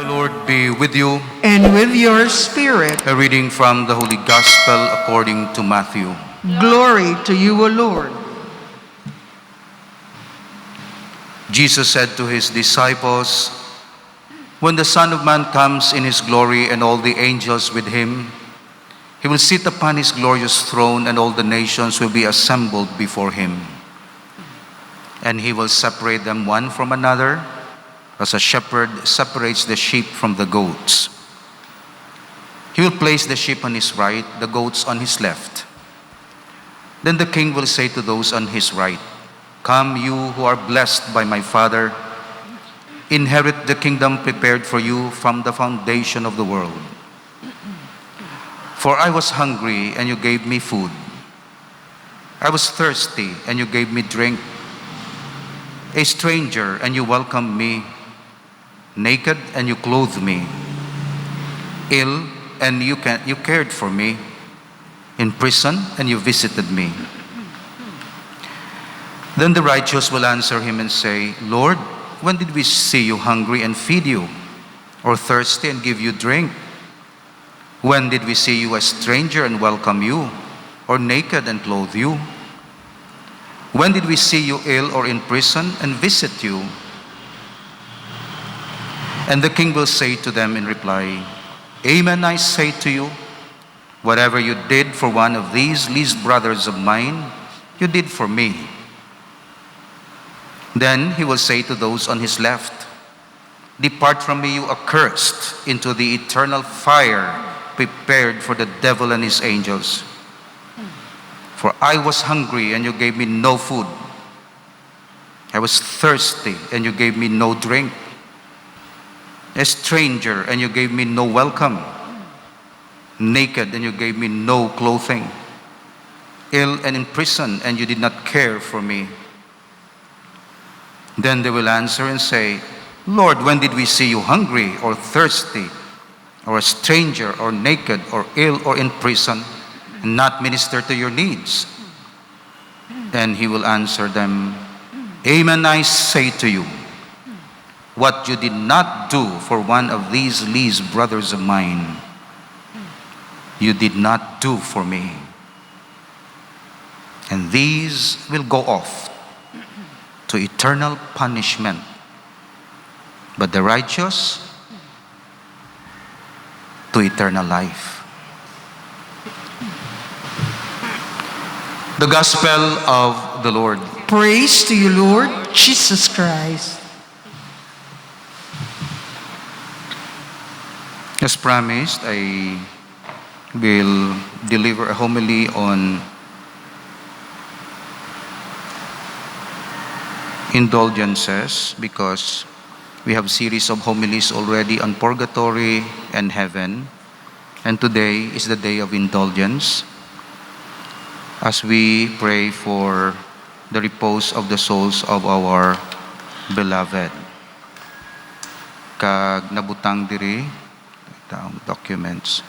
The Lord be with you. and with your spirit. A reading from the Holy Gospel according to Matthew. Glory to you, O Lord. Jesus said to his disciples, "When the Son of Man comes in his glory and all the angels with him, he will sit upon his glorious throne, and all the nations will be assembled before him. And he will separate them one from another, as a shepherd separates the sheep from the goats. He will place the sheep on his right, the goats on his left. Then the king will say to those on his right, 'Come, you who are blessed by my Father, inherit the kingdom prepared for you from the foundation of the world. For I was hungry, and you gave me food. I was thirsty, and you gave me drink. A stranger, and you welcomed me. Naked, and you clothed me. Ill, and you cared for me. In prison, and you visited me.' Then the righteous will answer him and say, 'Lord, when did we see you hungry and feed you, or thirsty and give you drink? When did we see you a stranger and welcome you, or naked and clothe you? When did we see you ill or in prison and visit you?' And the king will say to them in reply, 'Amen, I say to you, whatever you did for one of these least brothers of mine, you did for me.' Then he will say to those on his left, 'Depart from me, you accursed, into the eternal fire prepared for the devil and his angels. For I was hungry, and you gave me no food. I was thirsty, and you gave me no drink. A stranger, and you gave me no welcome. Naked, and you gave me no clothing. Ill and in prison, and you did not care for me.' Then they will answer and say, 'Lord, when did we see you hungry or thirsty, or a stranger, or naked, or ill, or in prison, and not minister to your needs?' And he will answer them, 'Amen, I say to you, what you did not do for one of these least brothers of mine, you did not do for me.' And these will go off to eternal punishment, but the righteous to eternal life." The Gospel of the Lord. Praise to you, Lord Jesus Christ. As promised, I will deliver a homily on indulgences, because we have series of homilies already on purgatory and heaven, and today is the day of indulgence, as we pray for the repose of the souls of our beloved. Kag nabutang diri taong documents.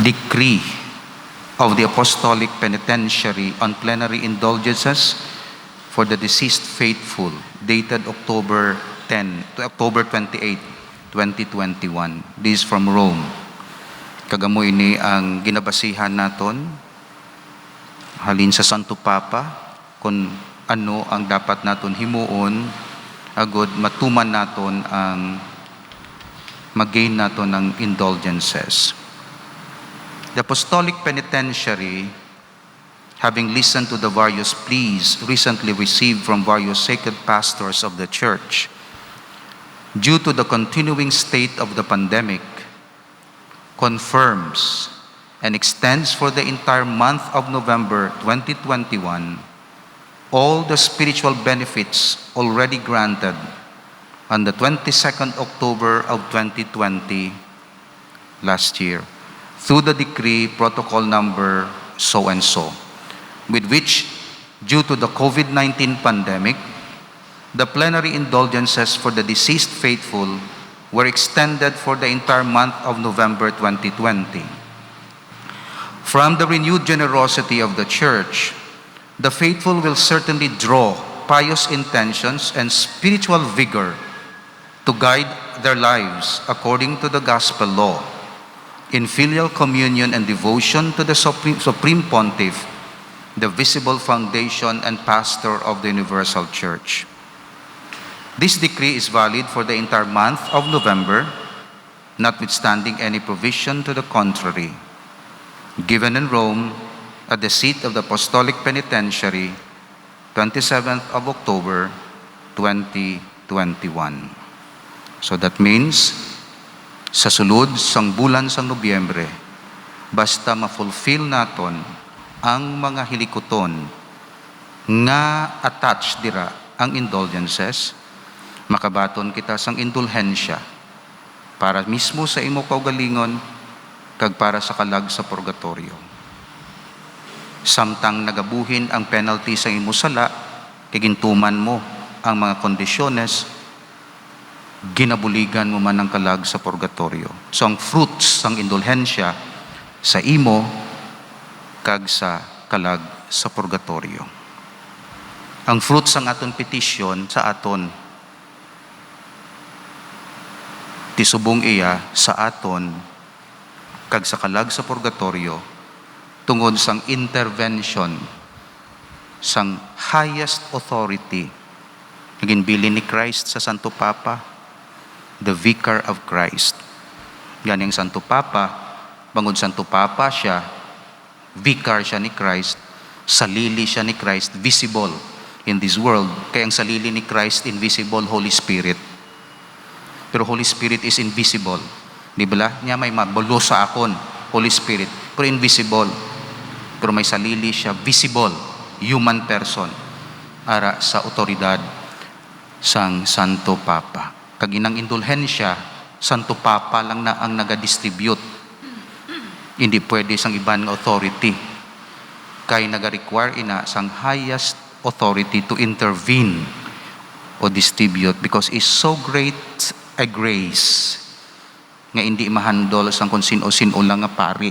Decree of the Apostolic Penitentiary on plenary indulgences for the deceased faithful, dated October 28, 2021. This is from Rome. Kagamoy ni ang ginabasihan naton halin sa Santo Papa kung ano ang dapat naton himuon agod matuman naton ang mag-gain naton ng indulgences. The Apostolic Penitentiary, having listened to the various pleas recently received from various sacred pastors of the Church, due to the continuing state of the pandemic, confirms and extends for the entire month of November 2021 all the spiritual benefits already granted on the 22nd October of 2020 last year, through the decree protocol number so-and-so, with which, due to the COVID-19 pandemic, the plenary indulgences for the deceased faithful were extended for the entire month of November 2020. From the renewed generosity of the Church, the faithful will certainly draw pious intentions and spiritual vigor to guide their lives according to the gospel law, in filial communion and devotion to the Supreme Pontiff, the visible foundation and pastor of the Universal Church. This decree is valid for the entire month of November, notwithstanding any provision to the contrary. Given in Rome, at the seat of the Apostolic Penitentiary, 27th of October, 2021. So that means, sa sulod sang bulan sang Nobyembre, basta ma-fulfill naton ang mga hilikoton nga attached dira ang indulgences, makabaton kita sang indulhensya para mismo sa imo kaugalingon kag para sa kalag sa purgatorio. Samtang nagabuhin ang penalty sa imo sala, kigintuman mo ang mga kondisyones, ginabuligan mo man ang kalag sa purgatorio. So ang fruits sang indulhensya sa imo kag sa kalag sa purgatorio. Ang fruits sang aton petition sa aton tisubong iya sa aton kag sa kalag sa purgatorio tungod sang intervention sang highest authority na ginbilin ni Christ sa Santo Papa, the Vicar of Christ. Yan yung Santo Papa, bangod Santo Papa siya, Vicar siya ni Christ, salili siya ni Christ, visible in this world. Kaya ang salili ni Christ, invisible, Holy Spirit. Pero Holy Spirit is invisible. Di ba? Niya may mabulo sa akon, Holy Spirit, pero invisible. Pero may salili siya, visible, human person, ara sa otoridad sang Santo Papa. Kaginang indulhensya, Santo Papa lang na ang naga-distribute. Hindi pwede sang ibang authority. Kaya naga-require ina sang highest authority to intervene o distribute because is so great a grace nga hindi mahandol sang kung sino-sino lang nga pari,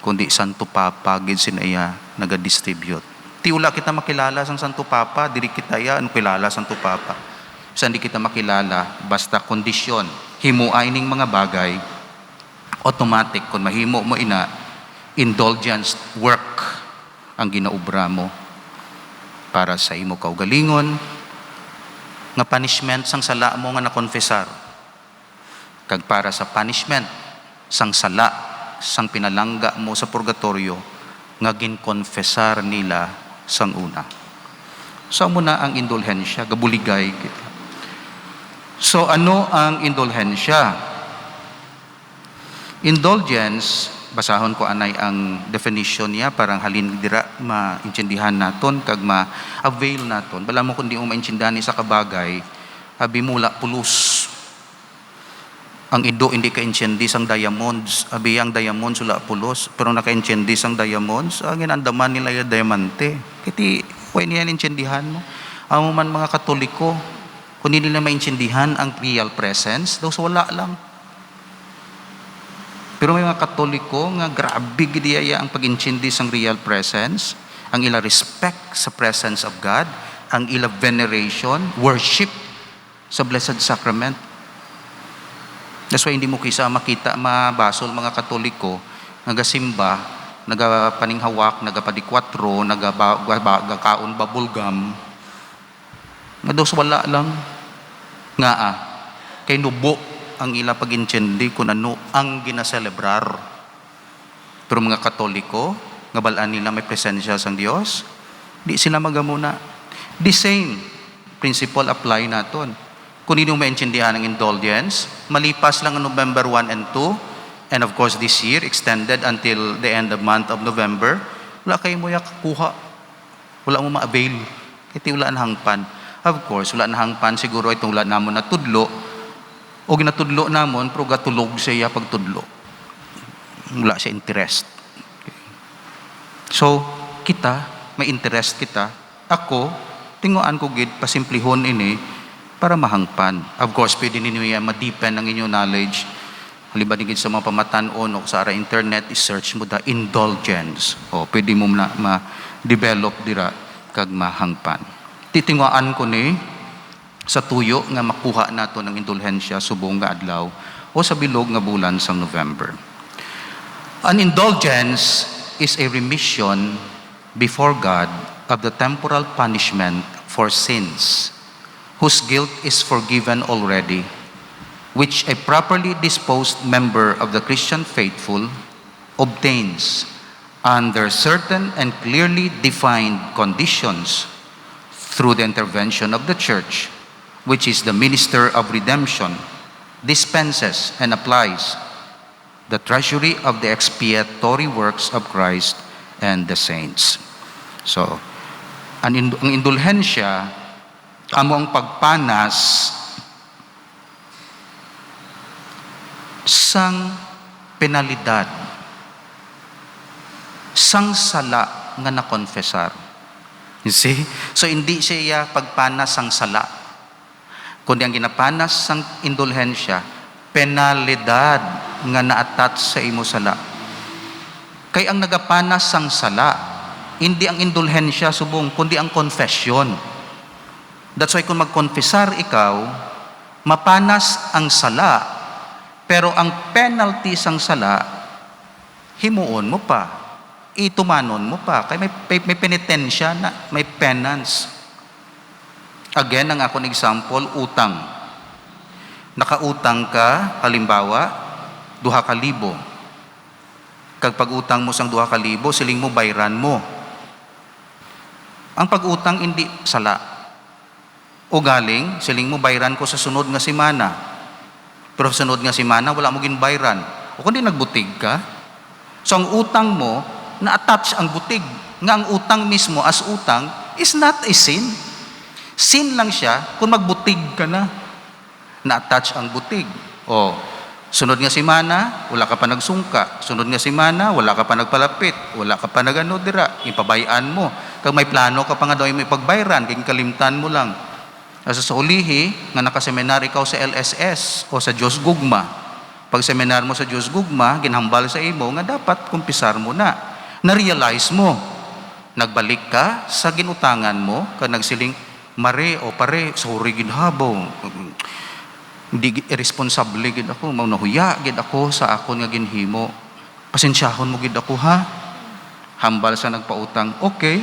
kundi Santo Papa gid sinaya naga-distribute. Ti ula kita makilala sang Santo Papa, diri kita ya ano kilala Santo Papa. Sa hindi kita makilala, basta kondisyon, himuay ning mga bagay, automatic, kung mahimo mo ina, indulgence work ang ginaubra mo para sa imo kaugalingon, nga punishment sang sala mo nga nakonfesar, kag para sa punishment sang sala, sang pinalangga mo sa purgatorio, nga ginkonfesar nila sang una. So muna ang indulhensya, gabuligay kita. So ano ang indulhensya? Indulgence, basahon ko anay ang definition niya, parang halin dira maintindihan naton kag ma-avail naton. Bala mo kundi mo maintindihan sa kabagay, abi mula pulos. Ang ido hindi ka-inchendi sang diamonds, abi ang diamonds wala pulos, pero naka-inchendi sang diamonds, ang inandaman nila yung diamante. Kiti, way niyan inchendihan mo. Amo man mga Katoliko, kung hindi nila maintindihan ang real presence, daw wala lang. Pero may mga Katoliko nga grabe gidiyaya ang pag-intindi sang real presence, ang ila respect sa presence of God, ang ila veneration, worship sa Blessed Sacrament. That's why hindi mo kisa makita, mabasol mga Katoliko, nagasimba, nagapaninghawak, nagapadikwatro, nagakaon babulgam, nga dos wala lang nga kay nubo ang ila pag-intindi kung ano ang ginaselebrar. Pero mga Katoliko nga balaan nila may presensya sang Dios, di sila magamuna. The same principle apply naton. Kung hindi mo maintindihan ang indulgence, malipas lang ang November 1 and 2, and of course this year extended until the end of month of November, wala kayo mo yakuha, wala mo ma-avail, kaya wala ang hangpan. Of course, wala na hangpan, siguro itong wala namon na tudlo, o ginatudlo namon, pero gatulog siya pagtudlo. Wala siya interest. So, kita, may interest kita. Ako, tinguan ko gid, pasimplihon ini, para mahangpan. Of course, pwede ninyo ma-deepen ang inyong knowledge. Halimbawa gid sa mga pamatanon o sa internet, i-search mo the indulgence. O, pwede mo na develop dira kag mahangpan. Titingwaan ko ni sa tuyo nga makuha nato ng indulhensya subong nga adlaw o sa bilog nga bulan sang November. An indulgence is a remission before God of the temporal punishment for sins, whose guilt is forgiven already, which a properly disposed member of the Christian faithful obtains under certain and clearly defined conditions through the intervention of the Church, which is the minister of redemption, dispenses and applies the treasury of the expiatory works of Christ and the saints. So, ang indulhensya, amo ang pagpanas sang penalidad, sang sala nga nakonfesar. You see? So, hindi siya pagpanas sang sala, kundi ang ginapanas sang indulhensya, penalidad nga na-attach sa imo sala. Kay ang nagapanas sang sala, hindi ang indulhensya subong, kundi ang confession. That's why kung magkonfesar ikaw, mapanas ang sala, pero ang penalty sang sala, himuon mo pa, itumanon mo pa, kay may penitensya na, may penance. Again, ang akong example, utang. Nakautang ka, halimbawa, 2,000. Kag pag-utang mo sang 2,000, siling mo bayran mo. Ang pag-utang hindi sala. O galing, siling mo bayran ko sa sunod nga semana. Pero sa sunod nga semana, wala mo ginbayran. O kundi nagbutig ka. So ang utang mo, na-attach ang butig. Nga ang utang mismo as utang is not a sin. Sin lang siya kung magbutig ka na. Na-attach ang butig. O, sunod nga semana, wala ka pa nagsungka. Sunod nga semana, wala ka pa nagpalapit. Wala ka pa nagano dira. Ipabayaan mo. Kag may plano ka pa nga daw may pagbayran, kaya kalimtan mo lang. Asa sa ulihi, nga nakaseminar ikaw sa LSS o sa Diyos Gugma. Pag seminar mo sa Diyos Gugma, ginhambal sa imo, nga dapat kumpisar mo na. Na-realize mo. Nagbalik ka sa ginutangan mo, kag nagsiling, mare o pare, sorry ginhabaw. Hindi irresponsable gid ako, maunahuya gid ako sa akon nga ginhimo. Pasensyahon mo gid ako ha. Hambal sa nagpautang, okay,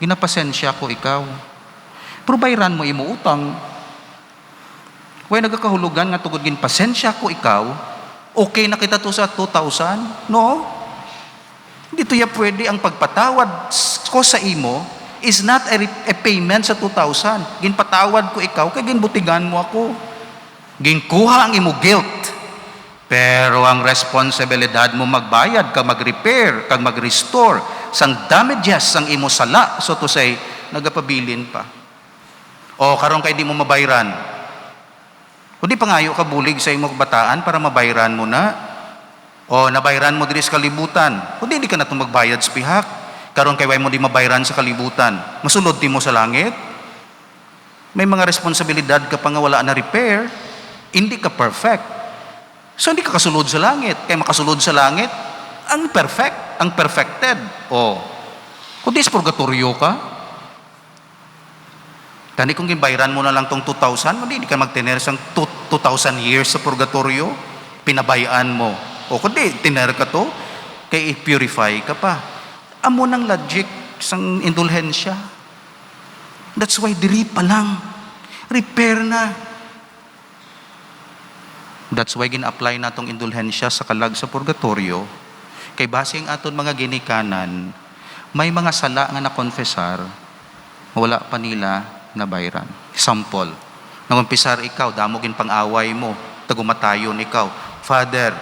ginapasensya ko ikaw. Pero bayran mo imo utang. Way nagakahulugan nga tugod gin pasensya ko ikaw, okay na kita to sa 2,000? No. Dito ya pwede ang pagpatawad ko sa imo is not a payment sa 2,000. Ginpatawad ko ikaw kay ginbutigan mo ako. Ginkuha ang imo guilt. Pero ang responsibilidad mo magbayad, kag mag-repair, kag mag-restore sang damages sang imo sala, so to say, nagapabilin pa. O karon kay di mo mabayran. Kundi pangayo ka bulig sa imo bataan para mabayran mo na. O nabayran mo diri sa kalibutan. Kundi hindi ka na magbayad sa pihak. Karon kay way mo di mabayran sa kalibutan. Masulod ti mo sa langit. May mga responsibilidad ka pa nga wala na repair. Hindi ka perfect. So hindi ka kasulod sa langit. Kaya makasulod sa langit, ang perfect, ang perfected. O, kung di is purgatorio ka, tani kung ginbayran mo na lang tong 2,000, hindi ka magtiner sang 2,000 years sa purgatorio, pinabayaan mo. O kundi, tiner ka to, kaya i-purify ka pa. Amo ng logic sang indulhensya. That's why diri pa lang, repair na. That's why gina-apply natong indulhensya sa kalag sa purgatorio. Kay basing aton mga ginikanan, may mga sala nga na-confessar, wala pa nila na bayran. Example, nangumpisar ikaw, damogin pang-away mo, tagumatayon ikaw, Father,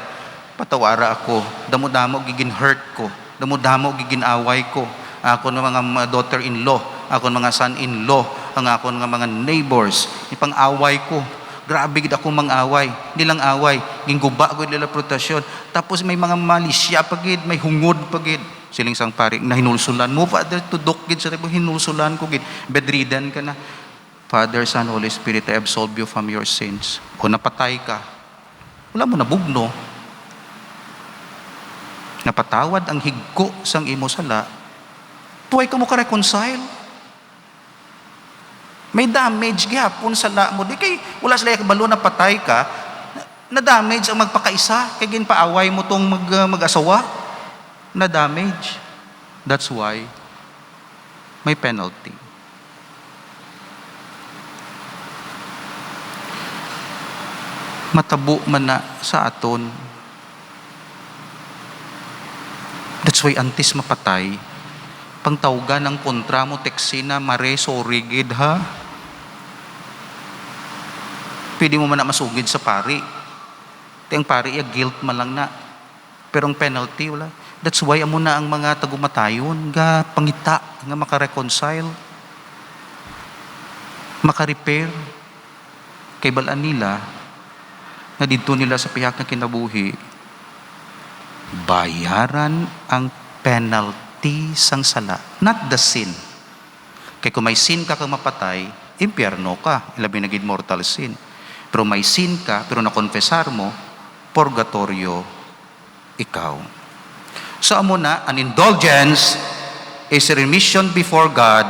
patawara ako, damo-damo gigin hurt ko, damo-damo gigin away ko, ako ng mga daughter-in-law, ako ng mga son-in-law, ang ako ng mga neighbors, ipang-away ko, grabe gid ako mang-away, hindi lang away, gingguba ko nila protasyon, tapos may mga malisya pagid, may hungod pagid, siling sang pari, na hinulsulan mo, Father, tudok gid sa tibo, hinulsulan ko gid, bedridden ka na, Father, Son, Holy Spirit, I absolve you from your sins. O napatay ka, wala mo nabugno, napatawad ang higko sang imo sala, Tuway ka mo ka-reconcile. May damage gyapon sa la mo. Di kay wala sila kabalo na patay ka, na damage ang magpakaisa, kay ginpaaway mo tong mag-asawa, na damage. That's why may penalty. Matabo man na sa aton. That's why antes mapatay, pangtawgan ng kontra mo, teksina, mare, sorry, gid ha. Pwede mo man na masugid sa pari. Ang pari, guilt man lang na. Pero ang penalty, wala. That's why amo na ang mga tagumatayon, nga pangita, nga makareconcile, makarepair. Kay balaan nila, na dito nila sa piyak na kinabuhi, bayaran ang penalty sang sala, not the sin. Kaya kung may sin ka kang mapatay, impyerno ka, ilabi na gid mortal sin. Pero may sin ka, pero nakonfesar mo, purgatorio ikaw. So amo na, an indulgence is a remission before God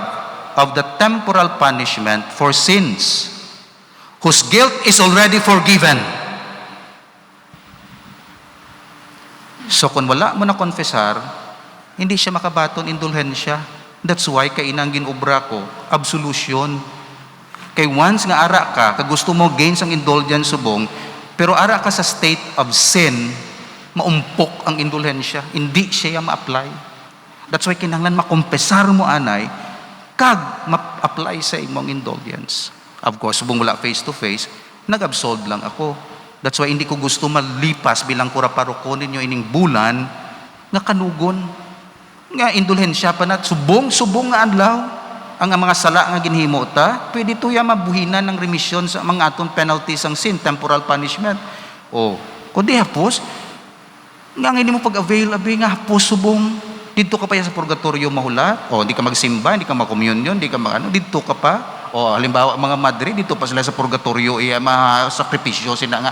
of the temporal punishment for sins whose guilt is already forgiven. So kung wala mo na konfesar, hindi siya makabaton indulhensya. That's why kainang ginobra ko, absolution. Kay once nga ara ka, kag gusto mo gain sang indulgence subong, pero ara ka sa state of sin, maumpok ang indulhensya, hindi siya ma-apply. That's why kinahanglan makompesar mo anay, kag ma-apply sa imong indulgence. Of course, subong wala face to face, nag-absolve lang ako. That's why hindi ko gusto malipas bilang kura-paroko ninyo ining bulan nga kanugon. Nga indulhensya pa na, subong nga adlaw. Ang mga sala nga ginhimo ta, pwede tuya mabuhinan ng remission sa mga atong penalties ang sin, temporal punishment. O, kundi hapos, nga hindi mo pag-avail, nga hapos subong, dito ka pa sa purgatorio mahula, o hindi ka magsimba, hindi ka mag-communion, hindi ka mag-ano, dito ka pa. O halimbawa mga madre, dito pa sila sa purgatorio, sakripisyo sila nga,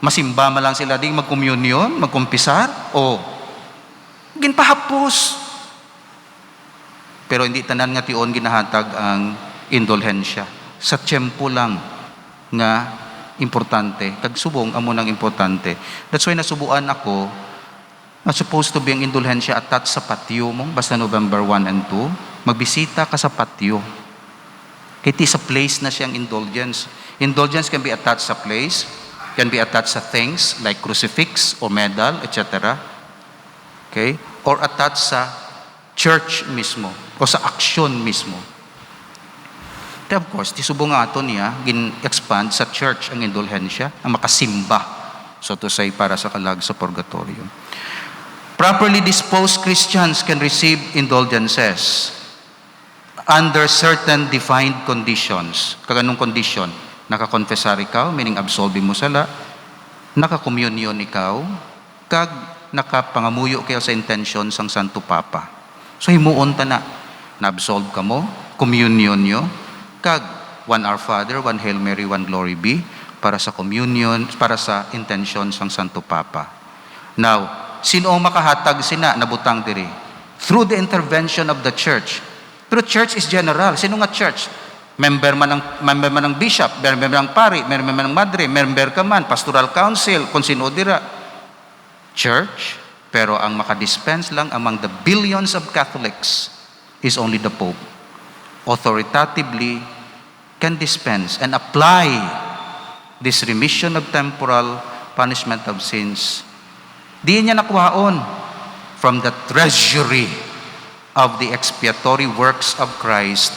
masimba man lang sila, di mag-communion, magkumpisar, o, ginpahapos. Pero hindi tanan nga tion ginahatag ang indulhensya. Sa tiyempo lang nga importante. Kag subong amo nang importante. That's why nasubuan ako, not supposed to be ang indulhensya attached sa patio mo, basta November 1 and 2, magbisita ka sa patio. Kaya sa place na siyang indulgence. Indulgence can be attached sa place, can be attached sa things like crucifix or medal, etc. Okay? Or attached sa church mismo o sa aksyon mismo. But of course, tisubong nga ito niya, gin-expand sa church ang indulhensya, ang makasimba, so to say, para sa kalag sa purgatorio. Properly disposed Christians can receive indulgences under certain defined conditions. Kaganong condition? Nakakonfesar ikaw, meaning absolve mo sala, nakakommunion ikaw, kag nakapangamuyo kayo sa intention sang Santo Papa. So himuon ta na absolve ka mo, communion nyo, kag one Our Father, one Hail Mary, one Glory Be, para sa communion, para sa intention sang Santo Papa. Now, sino ang makahatag sina nabutang diri? Through the intervention of the church. Pero church is general. Sino nga church? Member man ng bishop, member ng pari, member man ng madre, member ka man, pastoral council, kung sino dira. Church. Pero ang makadispense lang among the billions of Catholics is only the Pope. Authoritatively can dispense and apply this remission of temporal punishment of sins. Di niya nakuhaon from the treasury of the expiatory works of Christ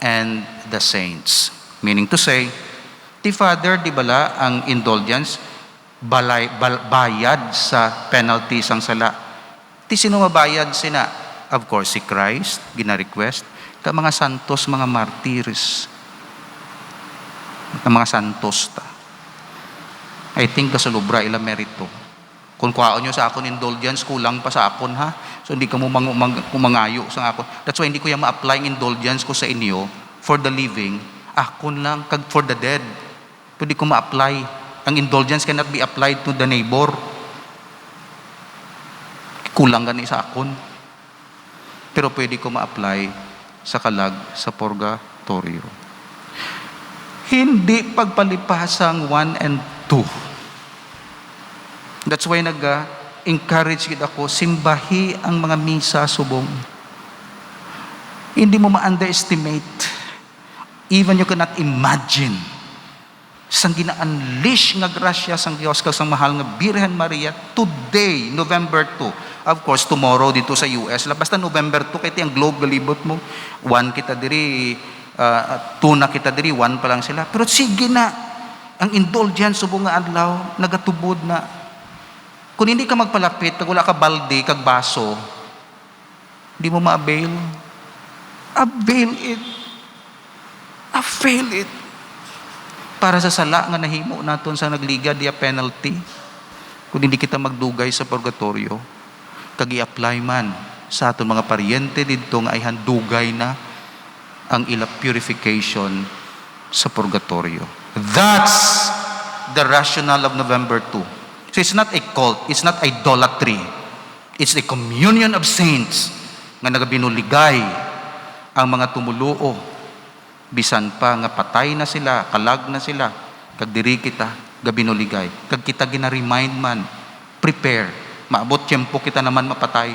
and the saints. Meaning to say, ti Father, di bala ang indulgence, bayad sa penalty sang sala. Ti sino mabayad sina? Of course, si Christ, gina-request, ka mga santos, mga martyrs, mga santos ta. I think kasalubra ila merito. Kung kuhaon nyo sa akon indulgence, kulang pa sa akon ha. So hindi ka mo mangayo sa akon. That's why hindi ko yung ma-apply indulgence ko sa inyo for the living. Akon lang, kag for the dead. Pwede ko ma-apply. Ang indulgence cannot be applied to the neighbor. Kulang gani sa akon. Pero pwede ko ma-apply sa kalag sa purgatorio. Hindi pagpalipasang 1 and 2. That's why nag-encourage gid ako, simbahi ang mga misa subong. Hindi mo ma-underestimate. Even you cannot imagine sang gina-unleash nga grasya sang Dios kag sang mahal nga Birhen Maria today, November 2. Of course, tomorrow dito sa US. Basta November 2, kaya ang globe galibot mo. 1 kita diri, 2 na kita diri, 1 pa lang sila. Pero sige na, ang indulgence subong nga adlaw, nagatubod na. Kung hindi ka magpalapit, kag wala ka balde, kag baso, hindi mo ma-avail. Avail it. Avail it. Para sa sala nga nahimo naton sa nagliga dia penalty. Kung hindi kita magdugay sa purgatorio, kag i-apply man sa aton mga paryente didto nga ay handugay na ang ila purification sa purgatorio. That's the rationale of November 2. So it's not a cult, it's not idolatry. It's a communion of saints nga nagabinuligay ang mga tumuluo. Bisan pa nga patay na sila, kalag na sila, kag diri kita gabinuligay. Kag kita gina-remind man, prepare. Maabot tiyempo kita naman mapatay.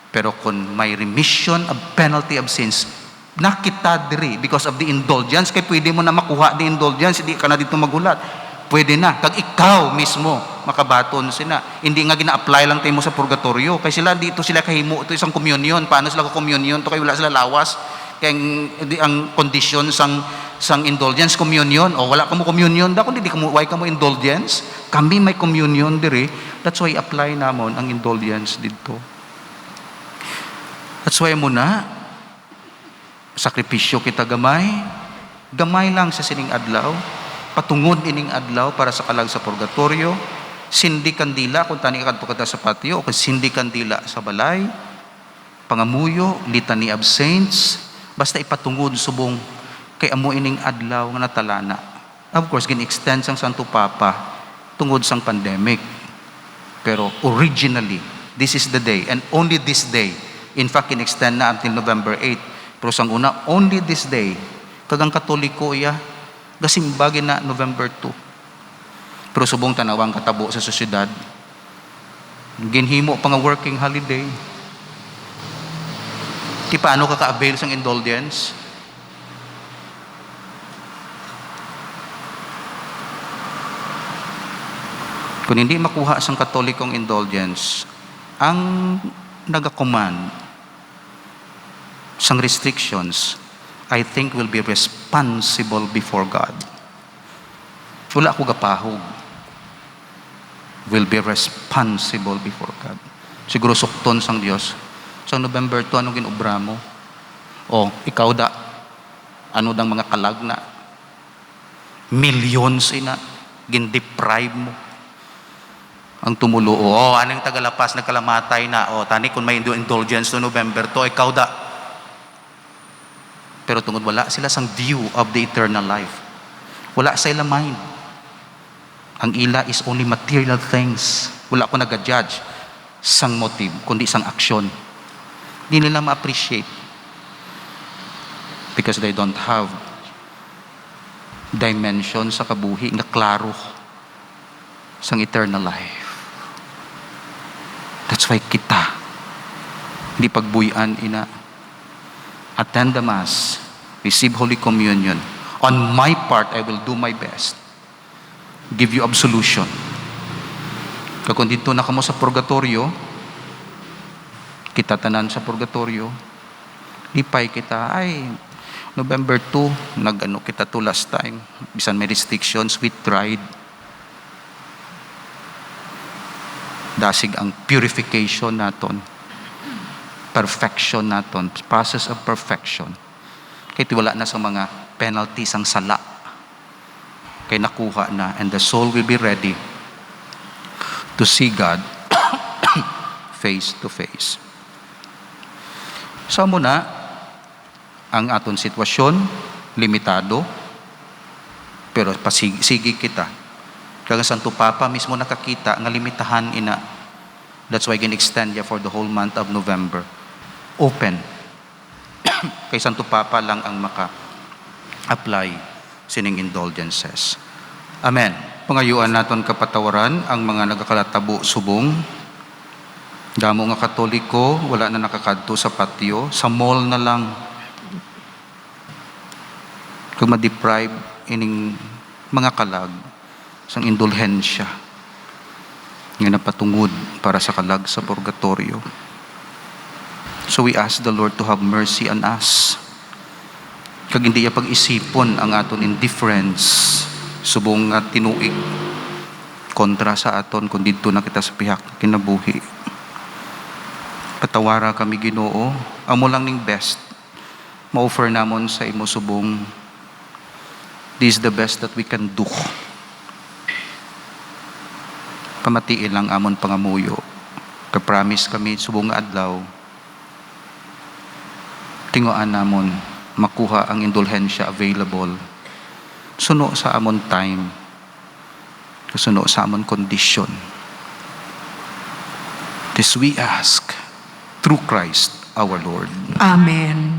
Pero kung may remission of penalty of sins, nakita diri because of the indulgence, kay pwede mo na makuha the indulgence, hindi ka na dito magulat. Pwede na. Kag ikaw mismo, makabaton sila. Hindi nga gina-apply lang tayo mo sa purgatorio. Kay sila dito sila kahimo, ito isang communion. Paano sila ko-communion? Ito kay wala sila lawas. Kaya ang condition sang indulgence, communion. O wala ka mo communion. Dako, hindi ka mo, why ka mo indulgence? Kami may communion diri. That's why apply namon ang indulgence dito. That's why muna, sakripisyo kita gamay. Gamay lang sa sining adlaw. Patungod ining adlaw para sa kalag sa purgatorio. Sindi kandila kung tani kadto kita sa patio, o sindi kandila sa balay. Pangamuyo, litany of saints. Basta ipatungod subong kay amo ining adlaw nga natalana. Of course, gin-extend sang Santo Papa tungod sang pandemic. Pero originally, this is the day and only this day. In fact, in-extend na until November 8. Pero sang una, only this day. Kagang Katoliko iya, gasimbagin na November 2. Pero subong tanawang katabo sa sosyedad, ginhimo pa nga working holiday. Di paano ka ka-avail sang indulgence? Kung hindi makuha sang Katolikong indulgence, ang nagacommand sang restrictions, I think will be responsible before God. Wala ko gapahog. Will be responsible before God. Siguro sukton sang Dios. Sang November 2, ano ginubra mo? O, ikaw da, ano dang mga kalag na? Millions ina, gin-deprive mo. Ang tumulo, anong tagalapas, nagkalamatay na, tani kung may indulgence to November 2, ikaw da. Pero tungod wala sila sang view of the eternal life. Wala sa ila mind. Ang ila is only material things. Wala ko nag-judge sang motive, kundi sang aksyon. Hindi nila ma-appreciate. Because they don't have dimension sa kabuhi na klaro sang eternal life. That's why kita, hindi pagbuyan ina, attend the Mass, receive Holy Communion. On my part, I will do my best. Give you absolution. Kung dito na kamo sa purgatorio, kita tanan sa purgatorio, lipay kita, November 2, nag-ano kita to last time. Bisan may restrictions, we tried. Dasig ang purification naton. Perfection naton. Process of perfection. Kaya wala na sa mga penalties ang sala. Kaya nakuha na. And the soul will be ready to see God face to face. So muna, ang aton sitwasyon, limitado, pero pasigi kita. Kaya Santo Papa mismo nakakita nga limitahan ina. That's why gin-extend niya for the whole month of November. open. Kay Santo Papa lang ang maka-apply sining indulgences. Amen. Pangayuan naton kapatawaran ang mga nagakalatabo subong. Damo nga Katoliko, wala na nakakadto sa patio, sa mall na lang. Kung ma-deprive ining mga kalag sang indulhensya nga napatungod para sa kalag sa purgatorio. So we ask the Lord to have mercy on us. Kag hindi ya pag-isipon ang aton indifference subong nga tinuig kontra sa aton kung didto na kita sa pihak kinabuhi. Patawara kami Ginoo, amo lang ning best ma-offer namon sa imo subong. This is the best that we can do. Pamatiin lang amon pangamuyo. Ka-promise kami subong nga adlaw. Tinguan namon makuha ang indulhensya available. Suno sa amon time. Suno sa amon condition. This we ask through Christ our Lord. Amen.